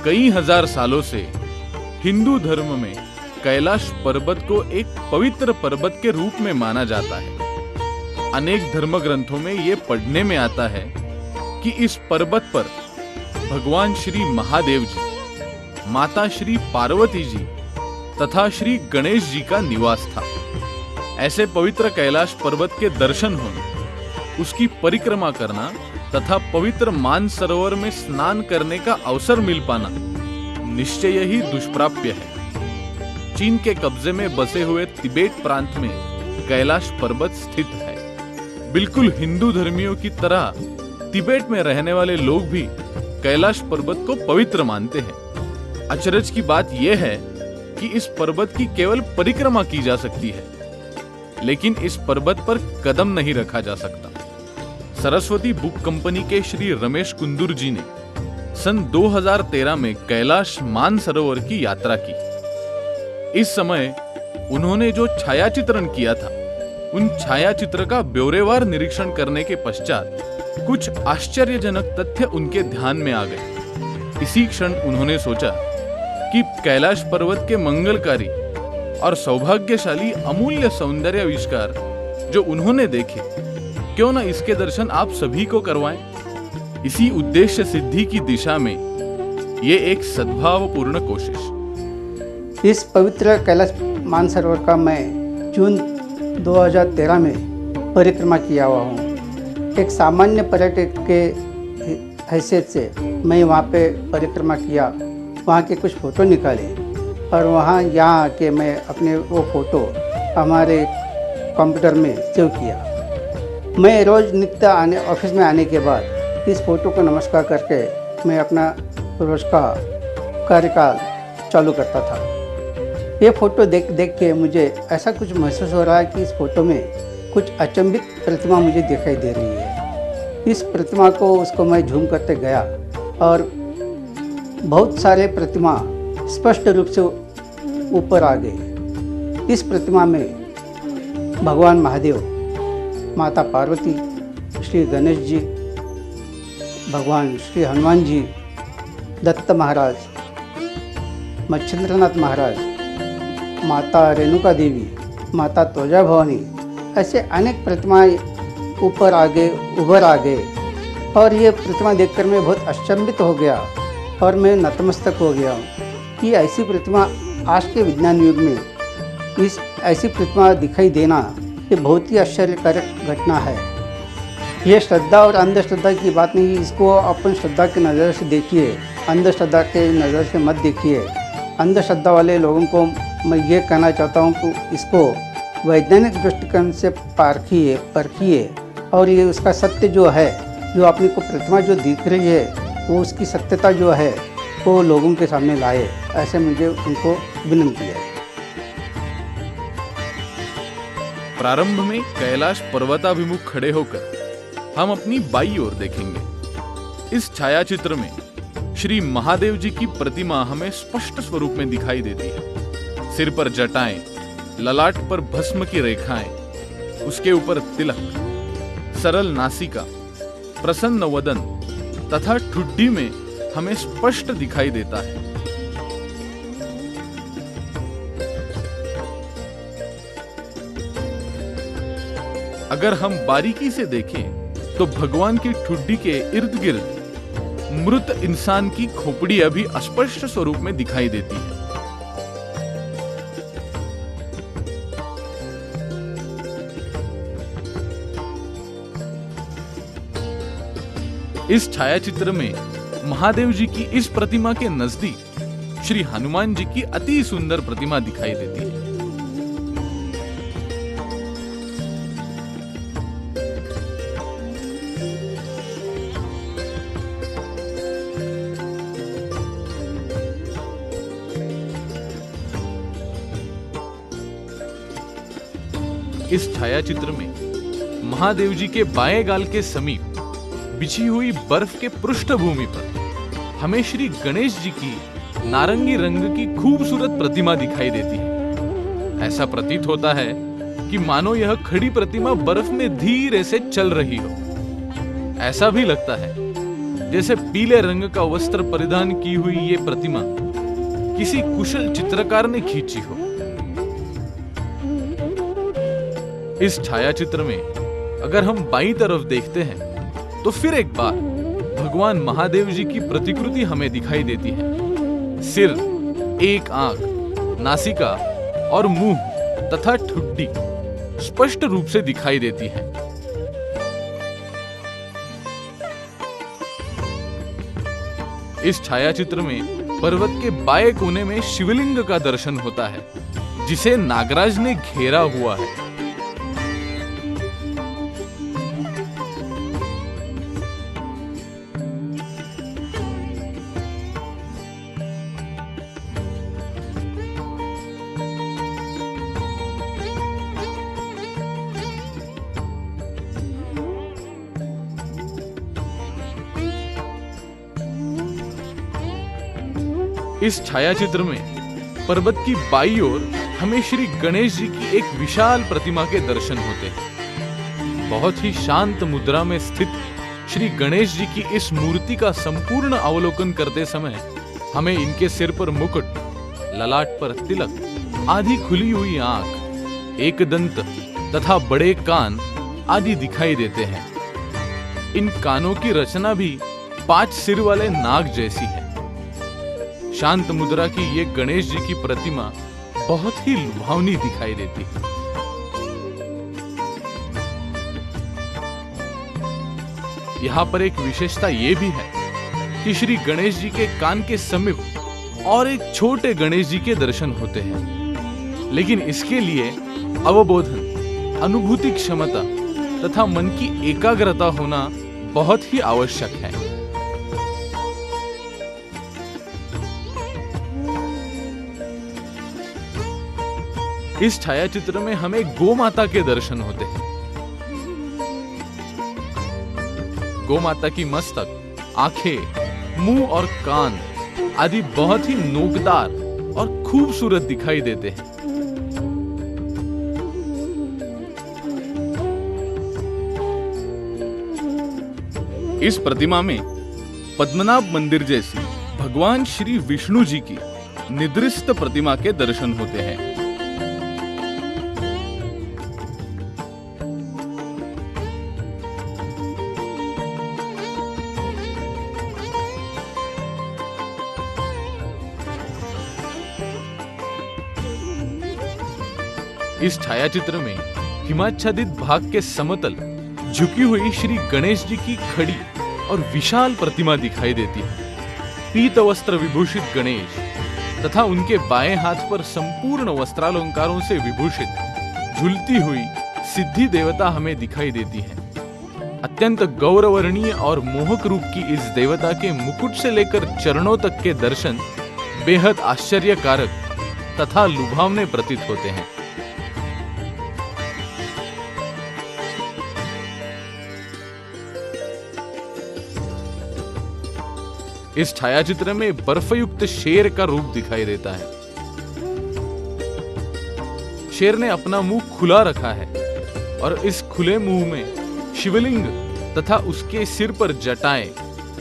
कई हजार सालों से हिंदू धर्म में कैलाश पर्वत को एक पवित्र पर्वत के रूप में माना जाता है। अनेक धर्म ग्रंथों में ये पढ़ने में आता है कि इस पर्वत पर भगवान श्री महादेव जी, माता श्री पार्वती जी तथा श्री गणेश जी का निवास था। ऐसे पवित्र कैलाश पर्वत के दर्शन होने, उसकी परिक्रमा करना तथा पवित्र मानसरोवर में स्नान करने का अवसर मिल पाना निश्चय ही दुष्प्राप्य है। चीन के कब्जे में बसे हुए तिबेट प्रांत में कैलाश पर्वत स्थित है। बिल्कुल हिंदू धर्मियों की तरह तिबेट में रहने वाले लोग भी कैलाश पर्वत को पवित्र मानते हैं। अचरज की बात यह है कि इस पर्वत की केवल परिक्रमा की जा सकती है, लेकिन इस पर्वत पर कदम नहीं रखा जा सकता। सरस्वती बुक कंपनी के श्री रमेश कुंदूर जी ने सन 2013 में कैलाश मानसरोवर की यात्रा की। इस समय उन्होंने जो छायाचित्रण किया था, उन छायाचित्र का ब्यौरेवार निरीक्षण करने के पश्चात कुछ आश्चर्यजनक तथ्य उनके ध्यान में आ गए। इसी क्षण उन्होंने सोचा कि कैलाश पर्वत के मंगलकारी और सौभाग्यशाली अमूल्य सौंदर्य आविष्कार जो उन्होंने देखे, क्यों न इसके दर्शन आप सभी को करवाएं। इसी उद्देश्य सिद्धि की दिशा में ये एक सद्भावपूर्ण कोशिश। इस पवित्र कैलाश मानसरोवर का मैं जून 2013 में परिक्रमा किया हुआ हूँ। एक सामान्य पर्यटक के हैसियत से मैं वहाँ पे परिक्रमा किया, वहाँ के कुछ फ़ोटो निकाले और यहाँ आके मैं अपने वो फ़ोटो हमारे कंप्यूटर में सेव किया। मैं रोज़ नित्य ऑफिस में आने के बाद इस फ़ोटो को नमस्कार करके मैं अपना रोज़ का कार्यकाल चालू करता था। ये फ़ोटो देख के मुझे ऐसा कुछ महसूस हो रहा है कि इस फ़ोटो में कुछ अचंभित प्रतिमा मुझे दिखाई दे रही है। इस प्रतिमा को उसको मैं झूम करते गया और बहुत सारे प्रतिमा स्पष्ट रूप से ऊपर आ गए। इस प्रतिमा में भगवान महादेव, माता पार्वती, श्री गणेश जी, भगवान श्री हनुमान जी, दत्त महाराज, मच्छिंद्रनाथ महाराज, माता रेणुका देवी, माता त्वजा भवानी, ऐसे अनेक प्रतिमाएं ऊपर आ गए, उभर आ गए और ये प्रतिमा देखकर मैं बहुत अचंभित हो गया और मैं नतमस्तक हो गया कि ऐसी प्रतिमा आज के विज्ञान युग में ऐसी प्रतिमा दिखाई देना ये बहुत ही आश्चर्यकारक घटना है। ये श्रद्धा और अंधश्रद्धा की बात नहीं, इसको अपन श्रद्धा की नज़र से देखिए, अंधश्रद्धा के नज़र से मत देखिए। अंधश्रद्धा वाले लोगों को मैं ये कहना चाहता हूँ कि इसको वैज्ञानिक दृष्टिकोण से परखिए और ये उसका सत्य जो है, जो अपने को प्रतिमा जो दिख रही है, वो उसकी सत्यता जो है वो लोगों के सामने लाए, ऐसे मुझे उनको विनती है। प्रारंभ में कैलाश पर्वताभिमुख खड़े होकर हम अपनी बाईं ओर देखेंगे। इस छायाचित्र में श्री महादेव जी की प्रतिमा हमें स्पष्ट स्वरूप में दिखाई देती है। सिर पर जटाएं, ललाट पर भस्म की रेखाएं, उसके ऊपर तिलक, सरल नासिका, प्रसन्न वदन तथा ठुड्डी में हमें स्पष्ट दिखाई देता है। अगर हम बारीकी से देखें तो भगवान की ठुड्डी के इर्द गिर्द मृत इंसान की खोपड़ियां भी अस्पष्ट स्वरूप में दिखाई देती है। इस छायाचित्र में महादेव जी की इस प्रतिमा के नजदीक श्री हनुमान जी की अति सुंदर प्रतिमा दिखाई देती है। इस छायाचित्र में महादेव जी के बाएं गाल के समीप बिछी हुई बर्फ के पृष्ठभूमि पर हमें श्री गणेश जी की नारंगी रंग की खूबसूरत प्रतिमा दिखाई देती है। ऐसा प्रतीत होता है कि मानो यह खड़ी प्रतिमा बर्फ में धीरे से चल रही हो। ऐसा भी लगता है जैसे पीले रंग का वस्त्र परिधान की हुई ये प्रतिमा किसी कुशल चित्रकार ने खींची हो। इस छायाचित्र में अगर हम बाईं तरफ देखते हैं तो फिर एक बार भगवान महादेव जी की प्रतिकृति हमें दिखाई देती है। सिर, एक आंख, नासिका और मुंह तथा ठुड्डी स्पष्ट रूप से दिखाई देती है। इस छायाचित्र में पर्वत के बाएं कोने में शिवलिंग का दर्शन होता है, जिसे नागराज ने घेरा हुआ है। इस छायाचित्र में पर्वत की बाईं ओर हमें श्री गणेश जी की एक विशाल प्रतिमा के दर्शन होते हैं। बहुत ही शांत मुद्रा में स्थित श्री गणेश जी की इस मूर्ति का संपूर्ण अवलोकन करते समय हमें इनके सिर पर मुकुट, ललाट पर तिलक, आधी खुली हुई आंख, एक दंत तथा बड़े कान आदि दिखाई देते हैं। इन कानों की रचना भी 5 सिर वाले नाग जैसी है। शांत मुद्रा की ये गणेश जी की प्रतिमा बहुत ही लुभावनी दिखाई देती है। यहाँ पर एक विशेषता ये भी है कि श्री गणेश जी के कान के समीप और एक छोटे गणेश जी के दर्शन होते हैं, लेकिन इसके लिए अवबोधन, अनुभूति क्षमता तथा मन की एकाग्रता होना बहुत ही आवश्यक है। इस छायाचित्र में हमें गौ माता के दर्शन होते हैं। गौ माता की मस्तक, आंखें, मुंह और कान आदि बहुत ही नोकदार और खूबसूरत दिखाई देते हैं। इस प्रतिमा में पद्मनाभ मंदिर जैसी भगवान श्री विष्णु जी की निद्रिस्त प्रतिमा के दर्शन होते हैं। इस छायाचित्र में हिमाच्छादित भाग के समतल झुकी हुई श्री गणेश जी की खड़ी और विशाल प्रतिमा दिखाई देती है। पीत वस्त्र विभूषित गणेश तथा उनके बाएं हाथ पर संपूर्ण वस्त्रालंकारों से विभूषित झूलती हुई सिद्धि देवता हमें दिखाई देती है। अत्यंत गौरवर्णीय और मोहक रूप की इस देवता के मुकुट से लेकर चरणों तक के दर्शन बेहद आश्चर्यकारक तथा लुभावने प्रतीत होते हैं। इस छायाचित्र में बर्फयुक्त शेर का रूप दिखाई देता है। शेर ने अपना मुंह खुला रखा है और इस खुले मुंह में शिवलिंग तथा उसके सिर पर जटाएं,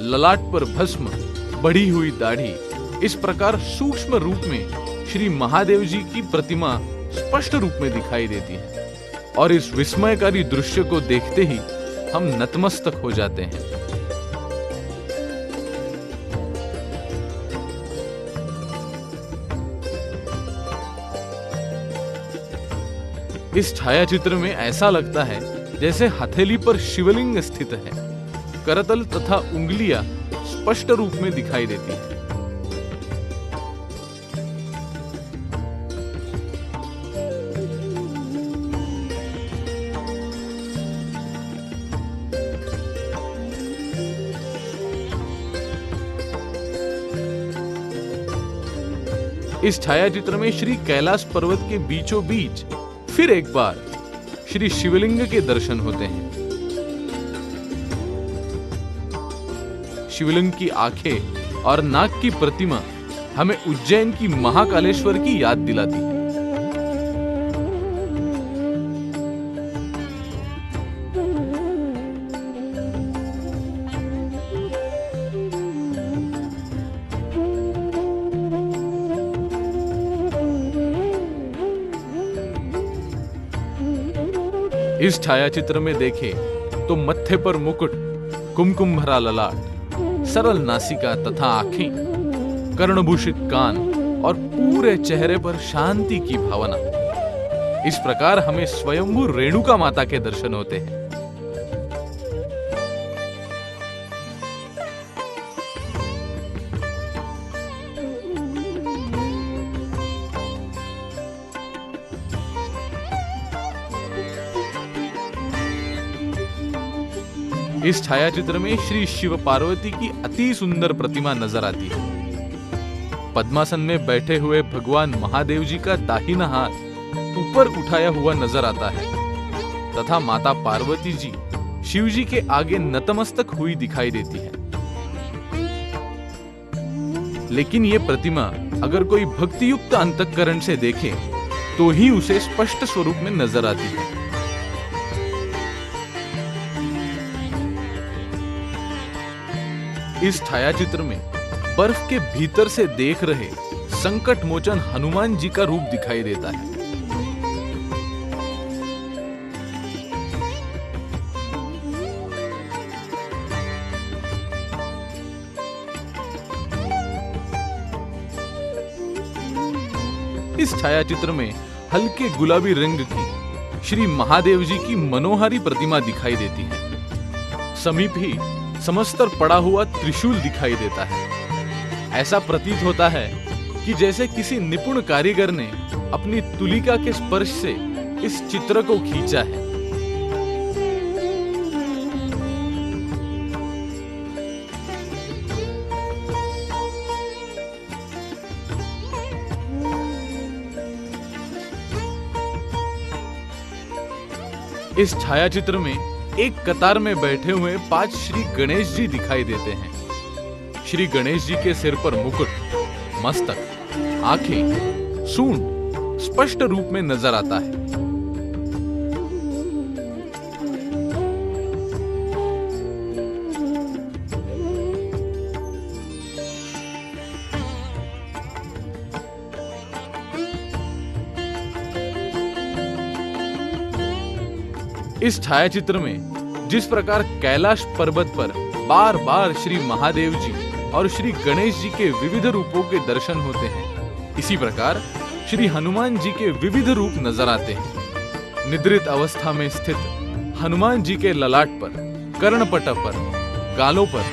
ललाट पर भस्म, बढ़ी हुई दाढ़ी, इस प्रकार सूक्ष्म रूप में श्री महादेव जी की प्रतिमा स्पष्ट रूप में दिखाई देती है और इस विस्मयकारी दृश्य को देखते ही हम नतमस्तक हो जाते हैं। इस छायाचित्र में ऐसा लगता है जैसे हथेली पर शिवलिंग स्थित है। करतल तथा उंगलियां स्पष्ट रूप में दिखाई देती हैं। इस छायाचित्र में श्री कैलाश पर्वत के बीचों बीच फिर एक बार श्री शिवलिंग के दर्शन होते हैं। शिवलिंग की आंखें और नाग की प्रतिमा हमें उज्जैन की महाकालेश्वर की याद दिलाती है। इस छायाचित्र में देखें तो मत्थे पर मुकुट, कुमकुम भरा ललाट, सरल नासिका तथा आंखें, कर्णभूषित कान और पूरे चेहरे पर शांति की भावना। इस प्रकार हमें स्वयंभू रेणुका माता के दर्शन होते हैं। इस छायाचित्र में श्री शिव पार्वती की अति सुंदर प्रतिमा नजर आती है। पद्मासन में बैठे हुए भगवान महादेव जी का दाहिना हाथ ऊपर उठाया हुआ नजर आता है तथा माता पार्वती जी शिव जी के आगे नतमस्तक हुई दिखाई देती है। लेकिन ये प्रतिमा अगर कोई भक्तियुक्त अंतःकरण से देखे तो ही उसे स्पष्ट स्वरूप में नजर आती है। इस छायाचित्र में बर्फ के भीतर से देख रहे संकट मोचन हनुमान जी का रूप दिखाई देता है। इस छायाचित्र में हल्के गुलाबी रंग की श्री महादेव जी की मनोहारी प्रतिमा दिखाई देती है। समीप ही समस्तर पड़ा हुआ त्रिशूल दिखाई देता है। ऐसा प्रतीत होता है कि जैसे किसी निपुण कारीगर ने अपनी तुलिका के स्पर्श से इस चित्र को खींचा है। इस छायाचित्र में एक कतार में बैठे हुए 5 श्री गणेश जी दिखाई देते हैं। श्री गणेश जी के सिर पर मुकुट, मस्तक, आंखें, सूंड स्पष्ट रूप में नजर आता है। इस छायाचित्र में जिस प्रकार कैलाश पर्वत पर बार बार श्री महादेव जी और श्री गणेश जी के विविध रूपों के दर्शन होते हैं, इसी प्रकार श्री हनुमान जी के विविध रूप नजर आते हैं। निद्रित अवस्था में स्थित हनुमान जी के ललाट पर, कर्णपट पर, गालों पर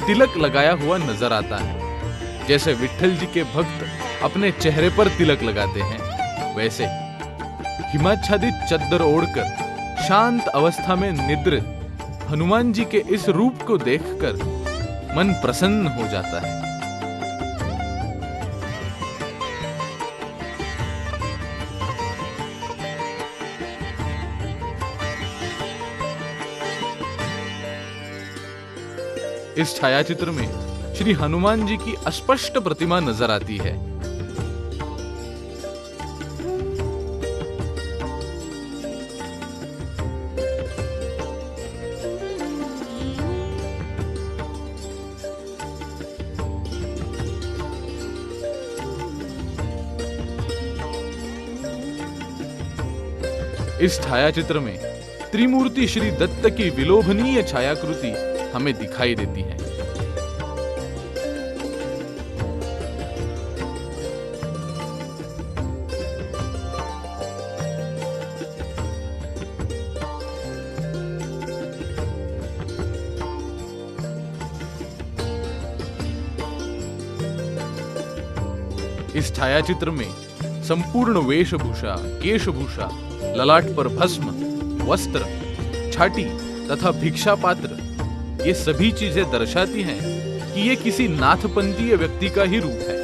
तिलक लगाया हुआ नजर आता है। जैसे विट्ठल जी के भक्त अपने चेहरे पर तिलक लगाते हैं, वैसे हिमाच्छादित चद्दर ओढ़कर शांत अवस्था में निद्रित हनुमान जी के इस रूप को देखकर मन प्रसन्न हो जाता है। इस छायाचित्र में श्री हनुमान जी की अस्पष्ट प्रतिमा नजर आती है। इस छायाचित्र में त्रिमूर्ति श्री दत्त की विलोभनीय छायाकृति हमें दिखाई देती है। इस छायाचित्र में संपूर्ण वेशभूषा, केशभूषा, ललाट पर भस्म, वस्त्र, छाटी तथा भिक्षा पात्र, ये सभी चीजें दर्शाती हैं कि ये किसी नाथपंथीय व्यक्ति का ही रूप है।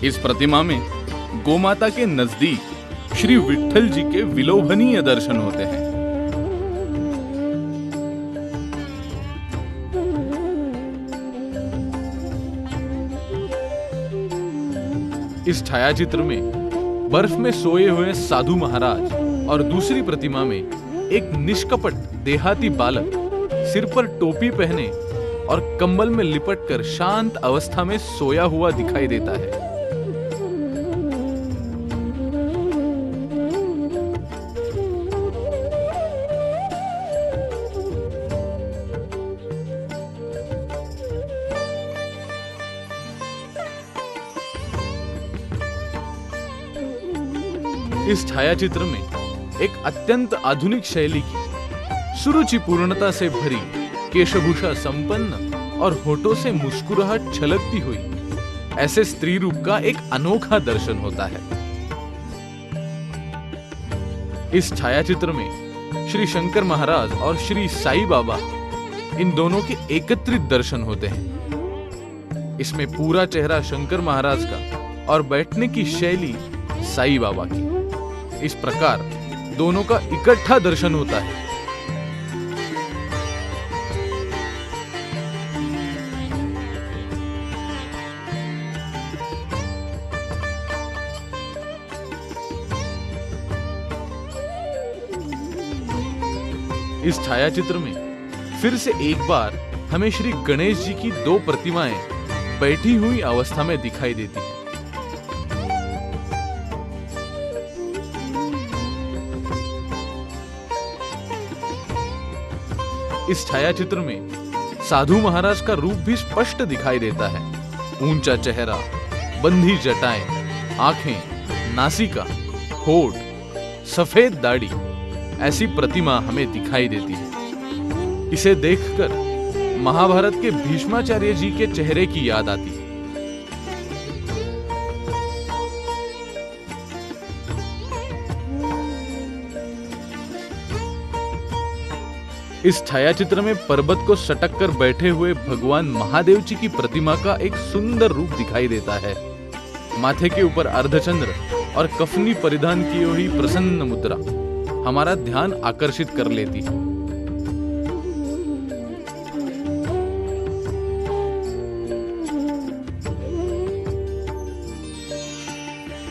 इस प्रतिमा में गोमाता के नजदीक श्री विट्ठल जी के विलोभनीय दर्शन होते हैं। इस छायाचित्र में बर्फ में सोए हुए साधु महाराज और दूसरी प्रतिमा में एक निष्कपट देहाती बालक सिर पर टोपी पहने और कंबल में लिपटकर शांत अवस्था में सोया हुआ दिखाई देता है। इस छायाचित्र में एक अत्यंत आधुनिक शैली की सुरुचिपूर्णता से भरी केशभूषा संपन्न और होठों से मुस्कुराहट छलकती हुई ऐसे स्त्री रूप का एक अनोखा दर्शन होता है। इस छायाचित्र में श्री शंकर महाराज और श्री साईं बाबा इन दोनों के एकत्रित दर्शन होते हैं। इसमें पूरा चेहरा शंकर महाराज का और बैठने की शैली साईं बाबा की। इस प्रकार दोनों का इकट्ठा दर्शन होता है। इस छायाचित्र में फिर से एक बार हमें श्री गणेश जी की दो प्रतिमाएं बैठी हुई अवस्था में दिखाई देती हैं। इस छायाचित्र में साधु महाराज का रूप भी स्पष्ट दिखाई देता है। ऊंचा चेहरा, बंधी जटाएं, आंखें, नासिका, होठ, सफेद दाढ़ी, ऐसी प्रतिमा हमें दिखाई देती है। इसे देखकर महाभारत के भीष्माचार्य जी के चेहरे की याद आती है। इस छायाचित्र में पर्वत को सटक कर बैठे हुए भगवान महादेव जी की प्रतिमा का एक सुंदर रूप दिखाई देता है। माथे के ऊपर अर्धचंद्र और कफनी परिधान की हुई प्रसन्न मुद्रा हमारा ध्यान आकर्षित कर लेती है।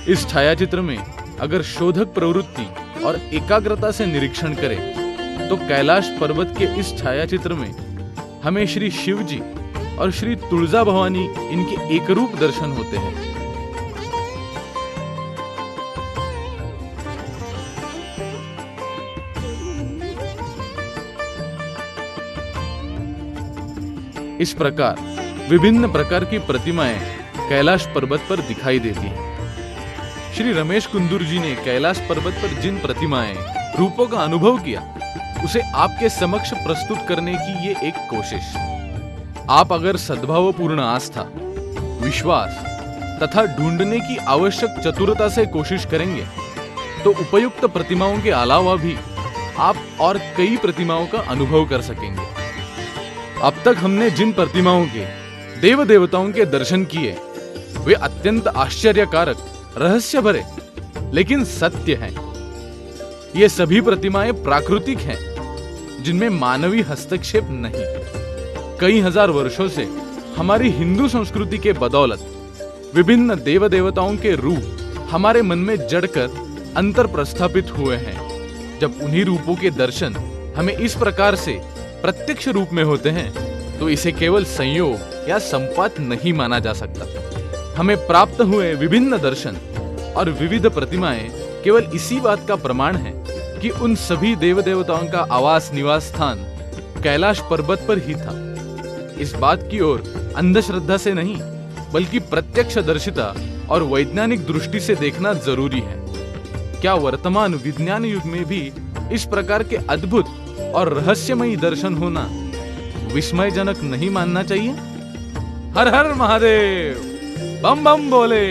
इस छायाचित्र में अगर शोधक प्रवृत्ति और एकाग्रता से निरीक्षण करें तो कैलाश पर्वत के इस छायाचित्र में हमें श्री शिव जी और श्री तुलजा भवानी इनके एकरूप दर्शन होते हैं। इस प्रकार विभिन्न प्रकार की प्रतिमाएं कैलाश पर्वत पर दिखाई देती हैं। श्री रमेश कुंदूर जी ने कैलाश पर्वत पर जिन प्रतिमाएं रूपों का अनुभव किया उसे आपके समक्ष प्रस्तुत करने की ये एक कोशिश। आप अगर सद्भावपूर्ण आस्था, विश्वास तथा ढूंढने की आवश्यक चतुरता से कोशिश करेंगे तो उपयुक्त प्रतिमाओं के अलावा भी आप और कई प्रतिमाओं का अनुभव कर सकेंगे। अब तक हमने जिन प्रतिमाओं के देव देवताओं के दर्शन किए वे अत्यंत आश्चर्यकारक, रहस्य भरे लेकिन सत्य हैं। ये सभी प्रतिमाएं प्राकृतिक हैं जिनमें मानवीय हस्तक्षेप नहीं। कई हजार वर्षों से हमारी हिंदू संस्कृति के बदौलत विभिन्न देव देवताओं के रूप हमारे मन में जड़कर अंतर प्रस्थापित हुए हैं। जब उन्हीं रूपों के दर्शन हमें इस प्रकार से प्रत्यक्ष रूप में होते हैं तो इसे केवल संयोग या संपात नहीं माना जा सकता। हमें प्राप्त हुए विभिन्न दर्शन और विविध प्रतिमाएं केवल इसी बात का प्रमाण है कि उन सभी देव देवताओं का आवास निवास स्थान कैलाश पर्वत पर ही था। इस बात की ओर अंधश्रद्धा से नहीं बल्कि प्रत्यक्ष दर्शिता और वैज्ञानिक दृष्टि से देखना जरूरी है। क्या वर्तमान विज्ञान युग में भी इस प्रकार के अद्भुत और रहस्यमयी दर्शन होना विस्मयजनक नहीं मानना चाहिए? हर हर महादेव, बम बम बोले।